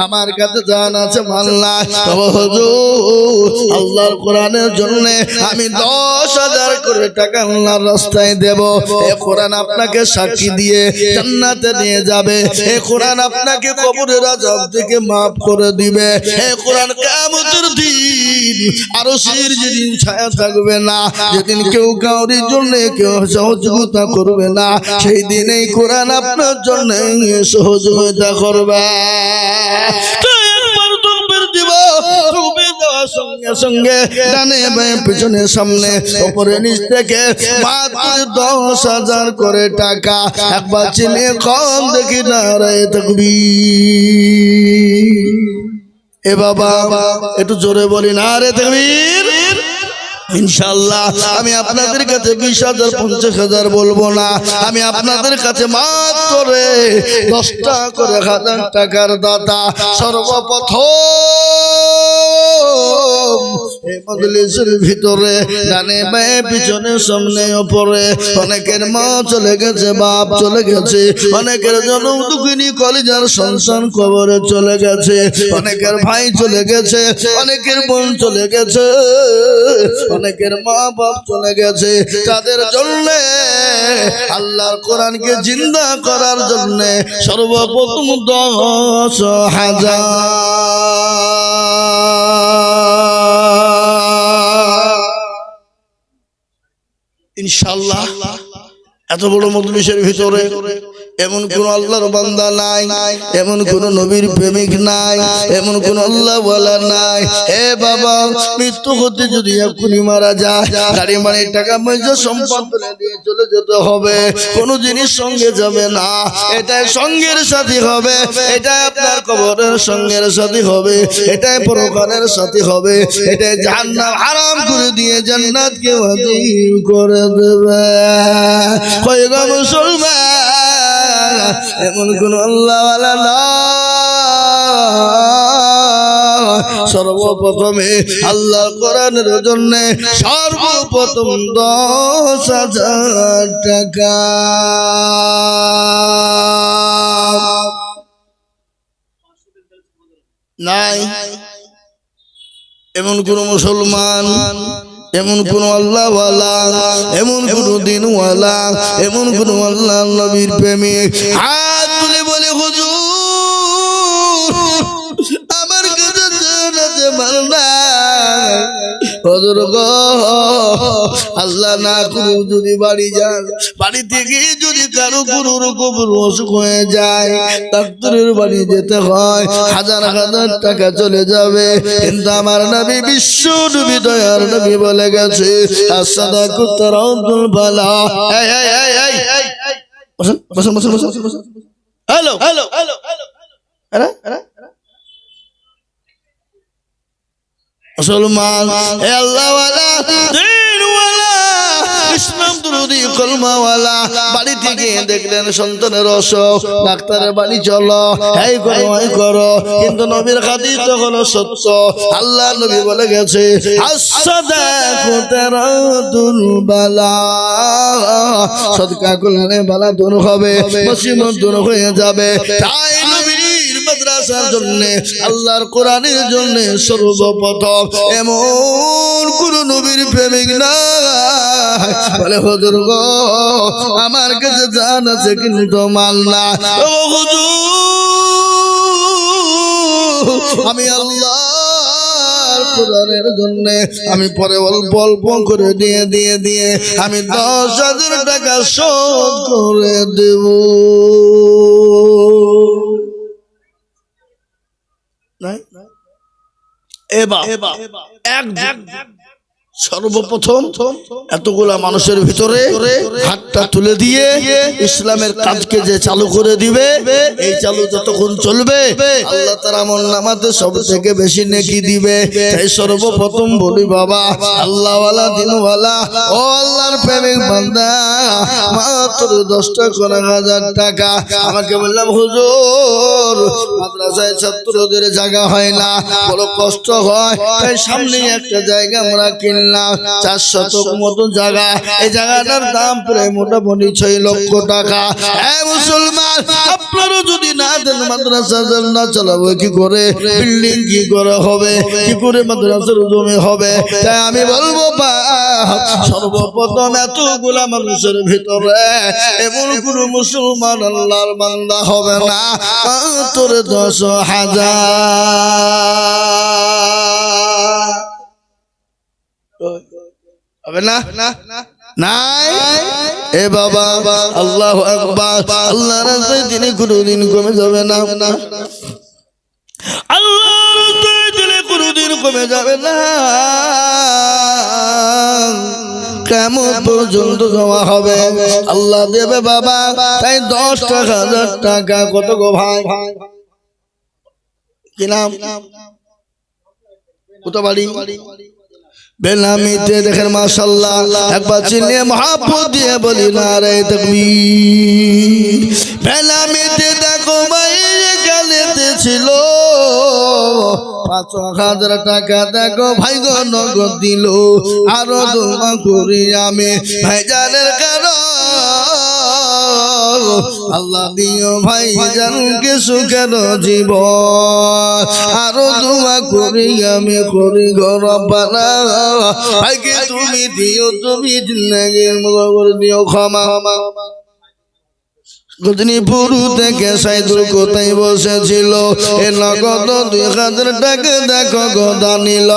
আমার কাছে জান আছে মাল নাই, তবে হুজুর আল্লাহর কোরআনের জন্য আমি 10,000 করে টাকা আল্লাহর রাস্তায় দেব। এই কোরআন আপনাকে সাক্ষী দিয়ে জান্নাতে নিয়ে যাবে। এই কোরআন আপনাকে কবরের আযাব থেকে maaf করে দিবে। এই কোরআন কিয়ামতের দিন আরশের যেদিন ছায়া থাকবে না, যেদিন কেউ কাউরির জন্য কেউ সহযোগিতা করবে না, সেই দিন এই কোরআন আপনার জন্য সহযোগিতা করবে। তো একবার তকবীর দিব, তকবীর দেওয়ার সঙ্গে সঙ্গে সঙ্গে ডানে বাঁয়ে পিছনে সামনে উপরে নিচ থেকে মাত্র 10,000 করে টাকা। একবার চিনে কম দেখি নারায়ে তাকবীর। এ বাবা একটু জোরে বলি নারে তাকবীর। ইনশাআল্লাহ আমি আপনাদের কাছে 20,000 50,000 বলবো না, আমি আপনাদের কাছে মাত্র 10টা করে 1000 টাকার দাতা। সর্বপ্রথম এই মজলিসের ভিতরে ডানে বাঁয়ে পিছনে সামনে উপরে অনেকের মা চলে গেছে, বাপ চলে গেছে, অনেকের জনম দুঃখিনী কলিজার সন্তান কবরে চলে গেছে, অনেকের ভাই চলে গেছে, অনেকের বোন চলে গেছে, অনেকের মা বাপ চলে গেছে। তাদের জন্য আল্লাহর কোরআনকে জিন্দা করার জন্য সর্বপ্রথম 10,000 ইনশাআল্লাহ। এত বড় মজলিসের ভিতরে এমন কোন আল্লাহর বান্দা নাই, এমন কোন নবীর প্রেমিক নাই, এমন কোন আল্লাহ ওয়ালা নাই। এ বাবা মৃত্যু হতে যদি এক্ষুনি মারা যায়, গাড়ি বাড়ি টাকা পয়সা সম্পদ দিয়ে চলে যেতে হবে, কোন জিনিস সঙ্গে যাবে না, এটাই সঙ্গের সাথী হবে, এটাই আপনার কবরের সঙ্গের সাথী হবে, এটাই পরকালের সাথী হবে, এটাই জাহান্নাম হারাম করে দিয়ে জান্নাতকে ওয়াজিব করে দেবে। কয় গো মুসলমান, এমন কোন আল্লাহ ওয়ালা না। সর্বপ্রথমে আল্লাহ কোরআনের জন্য সর্বপ্রথম 10,000 টাকা। নাই এমন কোন মুসলমান, এমন কোন আল্লাহওয়ালা, এমন কোন দিনওয়ালা, এমন কোন আল্লাহ নবীর প্রেমিক হাত তুলে বলে হুজুর আমার কাছে জানাতে পারনা। হুজুর গো আল্লাহ না করুক যদি বাড়ি যান, বাড়ি থেকে যদি কারো কোনো রকম অসুখ হয়ে যায়, ডাক্তারের বাড়ি যেতে হয়, 1000 টাকা চলে যাবে। কিন্তু আমার নবী বিশ্ব নবী দয়ার নবী বলে গেছে as-sadaqatu tarudul bala। বসেন বসেন বসেন বসেন। Hello hello hello hello. মুসলমান হে আল্লাহওয়ালা, দিনওয়ালা, ইসলাম দরদি কলমাওয়ালা, বাড়ি থেকে দেখলেন সন্তানের অসুখ, ডাক্তারের বাড়ি চলো, এই করো এই করো। কিন্তু নবীর হাদিস তো হলো সত্য। আল্লাহ নবী বলে গেছে as-sadaqatu tarudul bala, সদকা করলে বালা দূর হবে, মুসিবত দূর হয়ে যাবে। তাই নবীর মাদ্রাসার জন্য, আল্লাহর কোরআনের জন্য সর্বপ্রথম এমন কোন নবীর প্রেমিক না বলে হুজুর গো আমার কাছে জান আছে কিন্তু মাল না। ও হুজুর আমি আল্লাহর কোরআনের জন্য আমি পরে অল্প অল্প করে দিয়ে দিয়ে দিয়ে আমি 10,000 টাকা শোধ করে দেব। সর্বপ্রথম এতগুলা মানুষের ভিতরে হাতটা তুলে দিয়ে ইসলামের কাজকে যে চালু করে দিবে, এই চালু যতক্ষণ চলবে আল্লাহ তাআলা আমলনামাতে সব থেকে বেশি নেকি দিবে। তাই সর্বপ্রথম বলি বাবা আল্লাহওয়ালা দিনওয়ালা ও আল্লাহর প্রেমিক বান্দা, মাত্র 10টা করে 1000 টাকা। আমাকে বললাম হুজুর মাদ্রাসায় ছাত্রদের জায়গা হয় না, বড় কষ্ট হয়, তাই সামনে একটা জায়গা আমরা কিনলাম 400 মতো জায়গা। এই জায়গাটার দাম প্রায় মোটামুটি 6 লক্ষ টাকা। হ্যাঁ মুসলমান, আপনারা যদি না দেন মাদ্রাসা না চালাবো কি করে, বিল্ডিং কি করে হবে, কি করে মাদ্রাসার জমি হবে? তাই আমি বলবো সর্বপ্রথম এতগুলা মানুষের ভিতরে এমন কোন মুসলমান আল্লাহর বান্দা হবে না মাত্র 10,000 হবে না? নাই এ বাবা আল্লাহু আকবার। আল্লাহর রাস্তায় দিনে কোনদিন কমে যাবে না, আল্লাহর রাস্তায় দিনে কোনদিন কমে যাবে না, কেমন পর্যন্ত জমা হবে, আল্লাহ দেবে বাবা। তাই 10,000 টাকা কত গো ভাই? কি নাম? কত বাড়ি? বেনামিতে দেখেন মাশাআল্লাহ, একবার চিনিয়ে মহব্বত দিয়ে বলি নারে তাকবীর। বেনামিতে দেখো মায়ের গালেতে ছিল 5,000 টাকা, দেখো ভাই গো নগদ দিল। আরো দোয়া করি আমি ভাইজানের কারণ, আল্লাহ দিও ভাই জানকে সুখের জীবন। আরো দোয়া করি আমি করি গো রব্বানা, ভাইকে তুমি দিও, তুমি জিন্দেগির মধ্যে দিও ক্ষমা। গজনীপুর থেকে সাইদুল কোথায় বসেছিল, এ নগদ 2,000 টাকা দেখো গদা নিল।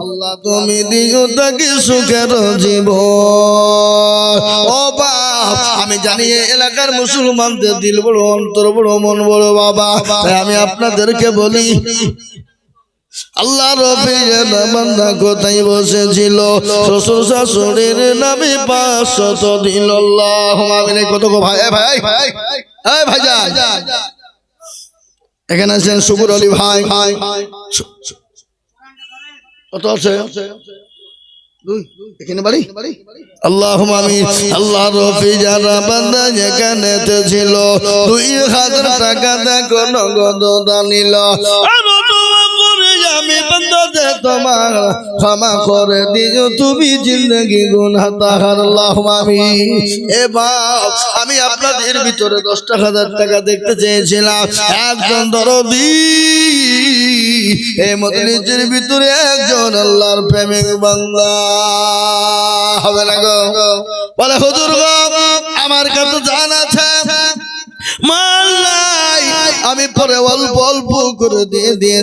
আল্লাহ তুমি দিও তাকে সুখের জীবন। ও বাপ, আমি জানি এলাকার মুসলমানদের দিল বড়, অন্তর বড়, মন বড় বাবা। তাই আমি আপনাদেরকে বলি, আল্লাহ রবির বান্দা কোথায় বসেছিল, শ্বশুর শাশুড়ির নামে 500 দিল। আল্লাহুম্মা আমিন। কত গো ভাই? ভাই ভাই এই ভাইজান এখানে আছেন শুকুর আলী ভাই, কত আছে? এখানে বাড়ি? আল্লাহুম্মা আমিন। আল্লাহ রফি যারা বান্দা যেখানে ছিল 2,000 টাকা দেখো নগদ দানিল। আমি বান্দাতে তোমার ক্ষমা করে দিও, তুমি জিন্দেগি গুনাহগার। আল্লাহুম্মা আমিন। এ বাপ, আমি আপনাদের ভিতরে 10,000 টাকা দেখতে চেয়েছিলাম। একজন দরদি এই মজলিসের ভিতরে একজন আল্লাহর প্রেমিক বান্দা হবে না গো? বলে হুজুর গো, আমার কাছে জান আছে, মাল নাই, আমি পরে অল্প অল্প করে দিয়ে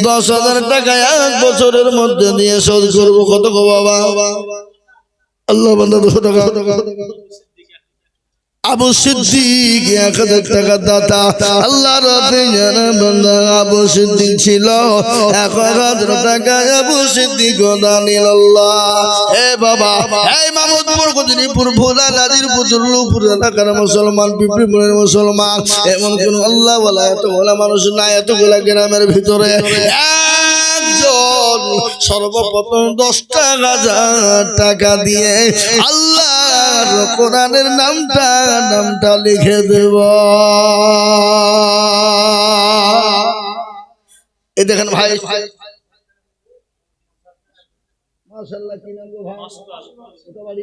10,000 টাকা 1 বছরের মধ্যে দিয়ে শোধ করবো। কত গো বাবা? আল্লাহ বান্দা 200 টাকা। আবু সিদ্দিক 1,000 টাকা দাতা। আল্লাহ রবির বান্দা আবু সিদ্দিক ছিল, 1,000 টাকা আবু সিদ্দিক দানিল। এ বাবা, এই মাহমুদপুর, গজনীপুর, ভোলা, নাজিরপুর, দুর্লভপুর এলাকার মুসলমান, পিপড়িপুরের মুসলমান, এমন কোন আল্লাহ ওয়ালা এতগুলা মানুষ নাই এতগুলা গ্রামের ভিতরে। একজন সর্বপ্রথম 10,000 টাকা দিয়ে আল্লাহর কোরআনের নামটা লিখে দেব। এই দেখেন ভাই, মাশাআল্লাহ, কি নাম গো ভাই?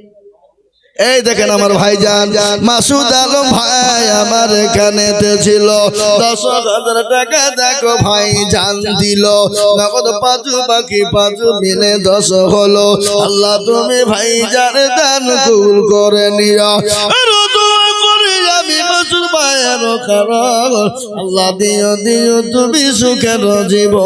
এই দেখেন আমার ভাইজান মাসুদ আলম ভাই আমার এখানে ছিল 10,000 টাকা দেখো ভাই জান দিল। নগদ 5 বাকি 5 মিলে 10 হলো। আল্লাহ তুমি ভাই জান দান কবুল করে নিও। আল্লাহ দিও দিও তুমি সুখের জীবন।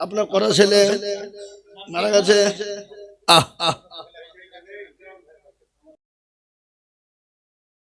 আপনার করা ছেলে মারা গেছে।